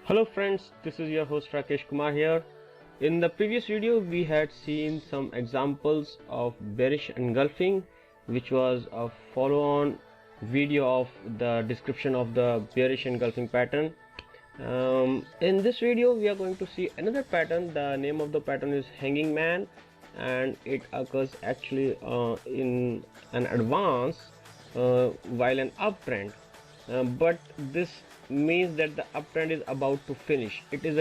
Hello friends, this is your host Rakesh Kumar here. In the previous video we had seen some examples of bearish engulfing, which was a follow-on video of the description of the bearish engulfing pattern. In this video we are going to see another pattern. The name of the pattern is Hanging Man, and it occurs actually in an advance while an uptrend, but this means that the uptrend is about to finish. It is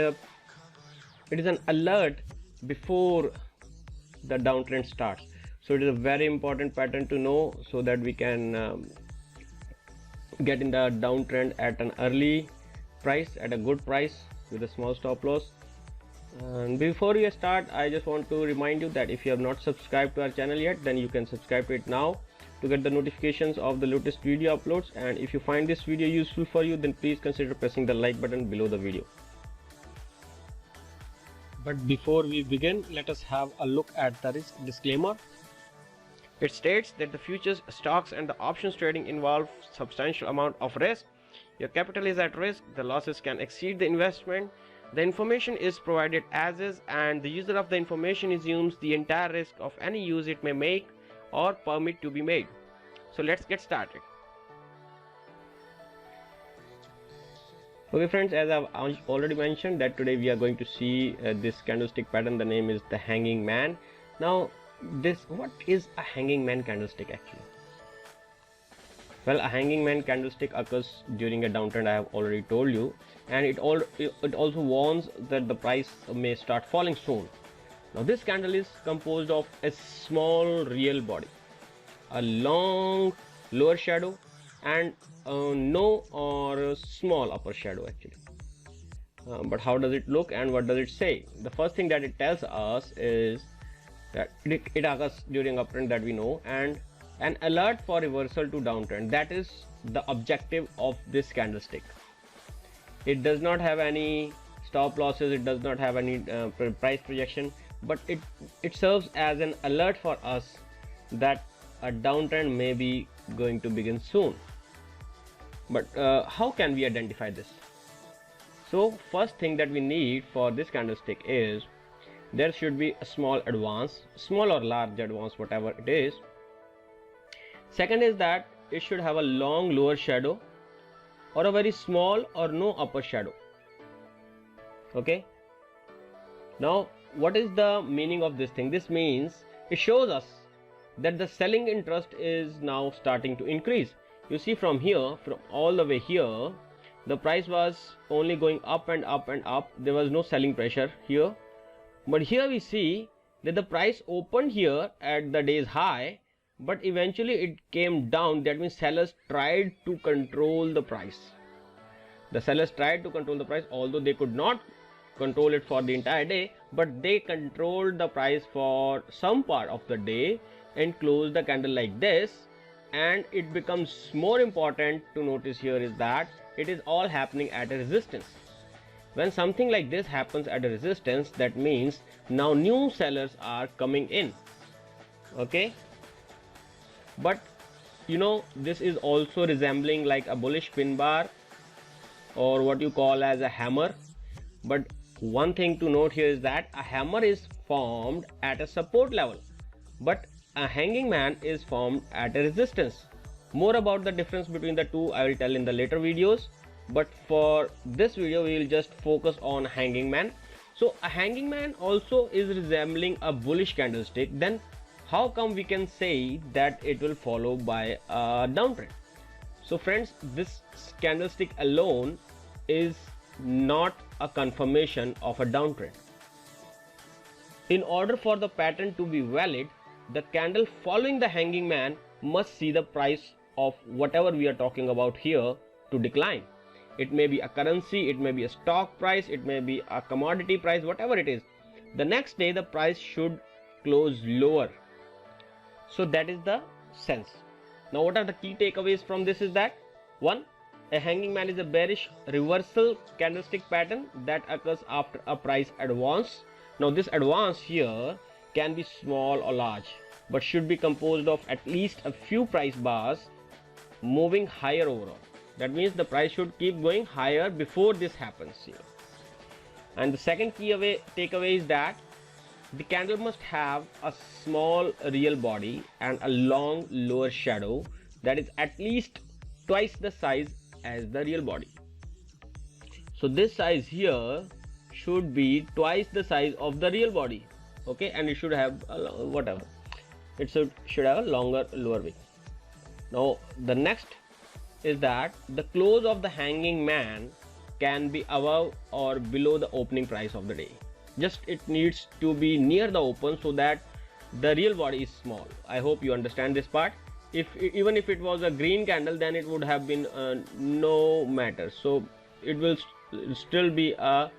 an alert before the downtrend starts. So it is a very important pattern to know, so that we can get in the downtrend at an early price, at a good price with a small stop loss. And before we start, I just want to remind you that if you have not subscribed to our channel yet, then you can subscribe to it now to get the notifications of the latest video uploads. And if you find this video useful for you, then please consider pressing the like button below the video. But before we begin, let us have a look at the risk disclaimer. It states that the futures, stocks and the options trading involve substantial amount of risk. Your capital is at risk. The losses can exceed the investment. The information is provided as is, and the user of the information assumes the entire risk of any use it may make or permit to be made. So let's get started. Okay friends, as I've already mentioned, that today we are going to see this candlestick pattern. The name is the Hanging Man. Now what is a Hanging Man candlestick actually? Well, a Hanging Man candlestick occurs during a downtrend, I have already told you, and it also warns that the price may start falling soon. Now this candle is composed of a small real body, a long lower shadow, and no or small upper shadow actually. But how does it look and what does it say? The first thing that it tells us is that it occurs during uptrend, that we know, and an alert for reversal to downtrend. That is the objective of this candlestick. It does not have any stop losses, it does not have any price projection, but it serves as an alert for us that a downtrend may be going to begin soon. But how can we identify this? So first thing that we need for this candlestick is there should be a small advance, small or large advance, whatever it is. Second is that it should have a long lower shadow or a very small or no upper shadow. Okay, now what is the meaning of this thing? This means it shows us that the selling interest is now starting to increase. You see, from here, from all the way here, the price was only going up and up and up. There was no selling pressure here, but here we see that the price opened here at the day's high, but eventually it came down. That means sellers tried to control the price. The sellers tried to control the price, although they could not control it for the entire day, but they controlled the price for some part of the day and closed the candle like this. And it becomes more important to notice here is that it is all happening at a resistance. When something like this happens at a resistance, that means now new sellers are coming in. Okay, but you know, this is also resembling like a bullish pin bar, or what you call as a hammer. But one thing to note here is that a hammer is formed at a support level, but a Hanging Man is formed at a resistance. More about the difference between the two I will tell in the later videos, but for this video we will just focus on Hanging Man. So a Hanging Man also is resembling a bullish candlestick. Then how come we can say that it will follow by a downtrend? So friends, this candlestick alone is not a confirmation of a downtrend. In order for the pattern to be valid, the candle following the Hanging Man must see the price of whatever we are talking about here to decline. It may be a currency, it may be a stock price, it may be a commodity price, whatever it is. The next day the price should close lower. So that is the sense. Now what are the key takeaways from this is that 1. A Hanging Man is a bearish reversal candlestick pattern that occurs after a price advance. Now this advance here can be small or large, but should be composed of at least a few price bars moving higher overall. That means the price should keep going higher before this happens here. And the second takeaway is that the candle must have a small real body and a long lower shadow that is at least twice the size as the real body. So this size here should be twice the size of the real body, okay, and it should have whatever, it should have a longer lower wick. Now the next is that the close of the hanging man can be above or below the opening price of the day. Just it needs to be near the open so that the real body is small. I hope you understand this part. Even if it was a green candle, then it would have been no matter. So it will still be a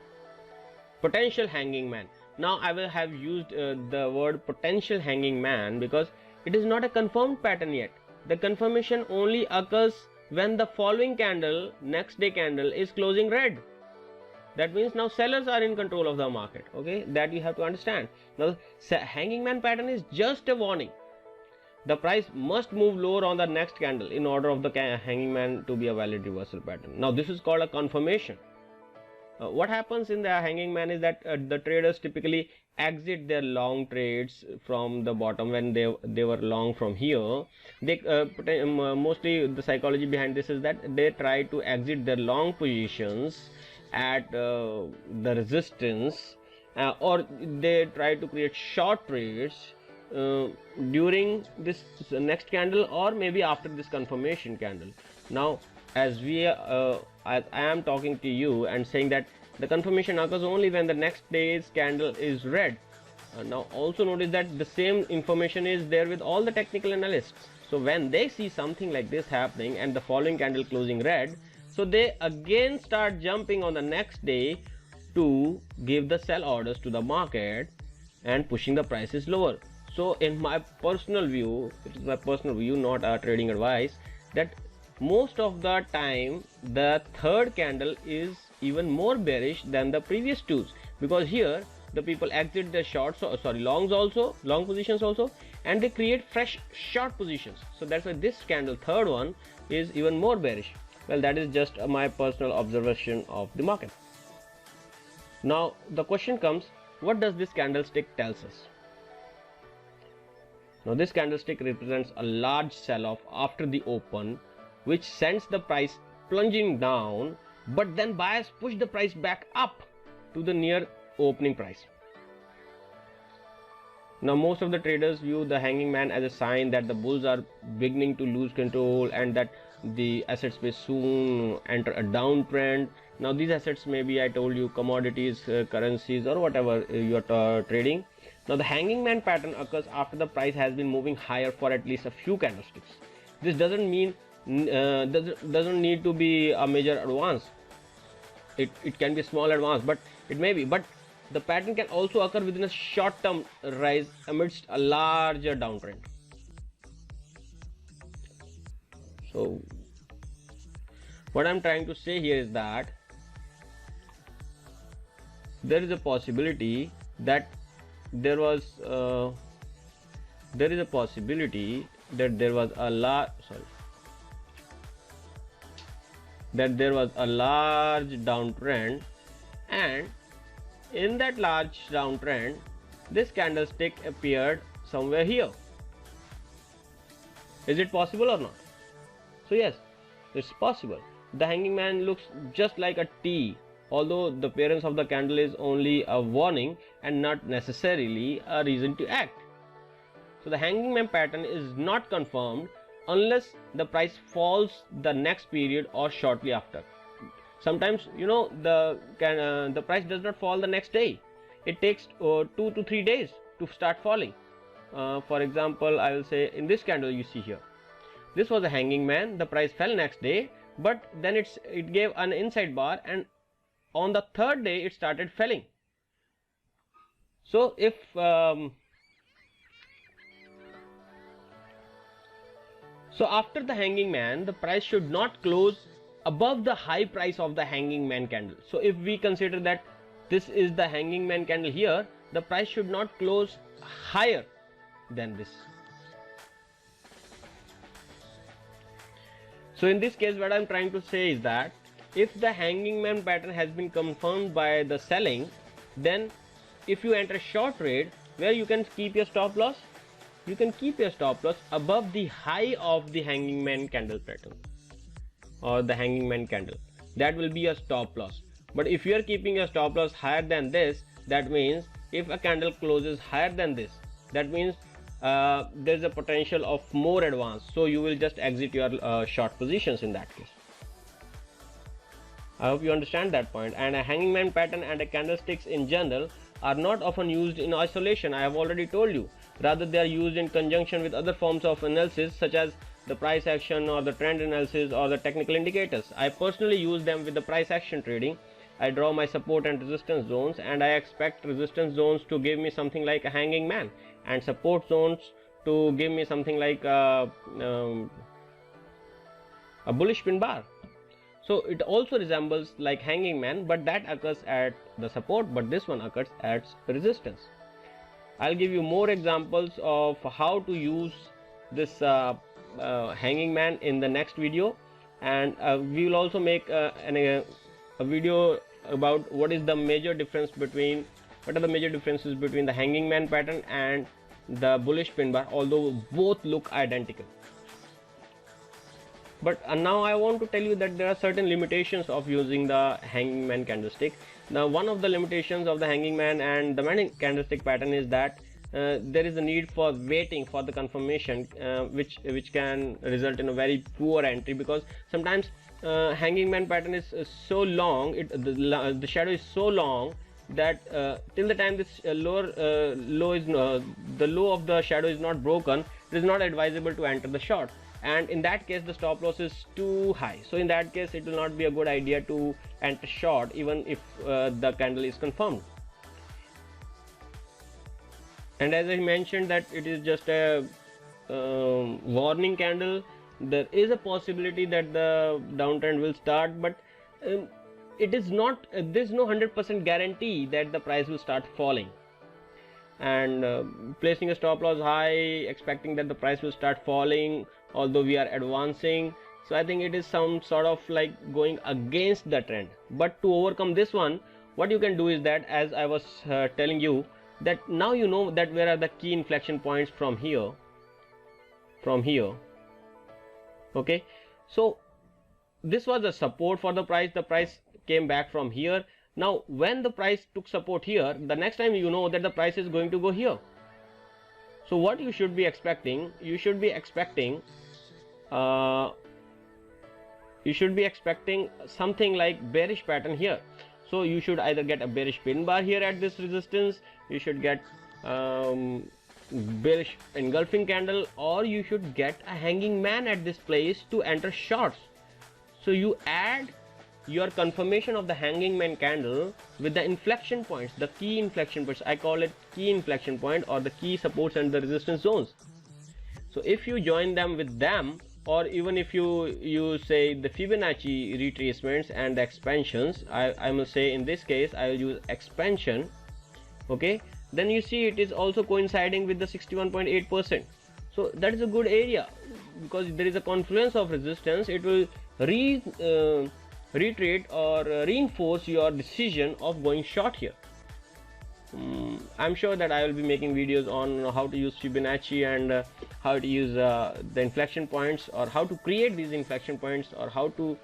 potential hanging man. Now I will have used the word potential hanging man because it is not a confirmed pattern yet. The confirmation only occurs when the following candle, next day candle, is closing red. That means now sellers are in control of the market, okay, that you have to understand. Now hanging man pattern is just a warning. The price must move lower on the next candle in order of the hanging man to be a valid reversal pattern. Now this is called a confirmation. What happens in the hanging man is that the traders typically exit their long trades from the bottom when they were long from here. They mostly the psychology behind this is that they try to exit their long positions at the resistance, or they try to create short trades during this next candle or maybe after this confirmation candle. Now as I am talking to you and saying that the confirmation occurs only when the next day's candle is red. Now also notice that the same information is there with all the technical analysts. So when they see something like this happening and the following candle closing red, so they again start jumping on the next day to give the sell orders to the market and pushing the prices lower. So in my personal view, it is my personal view, not a trading advice, that most of the time the third candle is even more bearish than the previous twos, because here the people exit the shorts, longs also, long positions also, and they create fresh short positions. So that's why this candle, third one, is even more bearish. Well, that is just my personal observation of the market. Now the question comes, what does this candlestick tells us? Now this candlestick represents a large sell-off after the open, which sends the price plunging down, but then buyers push the price back up to the near opening price. Now most of the traders view the hanging man as a sign that the bulls are beginning to lose control and that the assets may soon enter a downtrend. Now these assets may be, I told you, commodities, currencies, or whatever you are trading. Now the hanging man pattern occurs after the price has been moving higher for at least a few candlesticks. This doesn't mean doesn't need to be a major advance. It can be a small advance, but it may be. But the pattern can also occur within a short-term rise amidst a larger downtrend. So what I'm trying to say here is that there is a possibility that there was a large downtrend, and in that large downtrend this candlestick appeared somewhere here. Is it possible or not? So yes, it's possible. The hanging man looks just like a T, although the appearance of the candle is only a warning and not necessarily a reason to act. So the hanging man pattern is not confirmed unless the price falls the next period or shortly after. Sometimes, you know, the price does not fall the next day. It takes 2 to 3 days to start falling. For example, I will say in this candle you see here, this was a hanging man. The price fell next day, but then it gave an inside bar, and on the third day it started falling. So if so after the hanging man, the price should not close above the high price of the hanging man candle. So if we consider that this is the hanging man candle here, the price should not close higher than this. So in this case, what I'm trying to say is that if the hanging man pattern has been confirmed by the selling, then if you enter short trade, where you can keep your stop loss, you can keep your stop loss above the high of the hanging man candle pattern or the hanging man candle. That will be your stop loss. But if you are keeping your stop loss higher than this, that means if a candle closes higher than this, that means there's a potential of more advance, so you will just exit your short positions in that case. I hope you understand that point. And a hanging man pattern and a candlesticks in general are not often used in isolation. I have already told you. Rather, they are used in conjunction with other forms of analysis such as the price action or the trend analysis or the technical indicators. I personally use them with the price action trading. I draw my support and resistance zones, and I expect resistance zones to give me something like a hanging man and support zones to give me something like a bullish pin bar. So it also resembles like hanging man, but that occurs at the support, but this one occurs at resistance. I'll give you more examples of how to use this hanging man in the next video, and we will also make a video about what are the major differences between the hanging man pattern and the bullish pin bar, although both look identical. But now I want to tell you that there are certain limitations of using the hanging man candlestick. Now, one of the limitations of the hanging man and the man candlestick pattern is that there is a need for waiting for the confirmation, which can result in a very poor entry, because sometimes hanging man pattern is so long, the shadow is so long that till the time this the low of the shadow is not broken, it is not advisable to enter the short. And in that case the stop loss is too high, so in that case it will not be a good idea to enter short even if the candle is confirmed. And as I mentioned that it is just a warning candle, there is a possibility that the downtrend will start, but it is not, there's no 100% guarantee that the price will start falling. And placing a stop loss high, expecting that the price will start falling although we are advancing, so I think it is some sort of like going against the trend. But to overcome this one, what you can do is that, as I was telling you, that now you know that where are the key inflection points from here, okay. So this was the support for the price came back from here. Now when the price took support here, the next time you know that the price is going to go here. So what you should be expecting, you should be expecting something like bearish pattern here. So you should either get a bearish pin bar here at this resistance, you should get bearish engulfing candle, or you should get a hanging man at this place to enter shorts. So you add your confirmation of the hanging man candle with the inflection points, the key inflection points. I call it key inflection point or the key supports and the resistance zones. So if you join them with them, or even if you use say the Fibonacci retracements and the expansions, I must say in this case I will use expansion, okay, then you see it is also coinciding with the 61.8%. so that is a good area, because there is a confluence of resistance. It will reiterate or reinforce your decision of going short here. I'm sure that I will be making videos on how to use Fibonacci and how to use the inflection points, or how to create these inflection points, or how to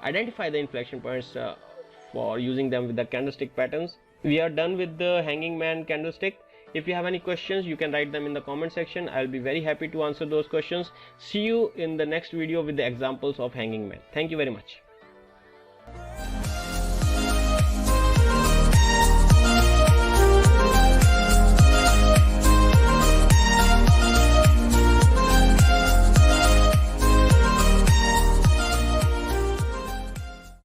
identify the inflection points for using them with the candlestick patterns. We are done with the hanging man candlestick. If you have any questions, you can write them in the comment section. I'll be very happy to answer those questions. See you in the next video with the examples of hanging man. Thank you very much.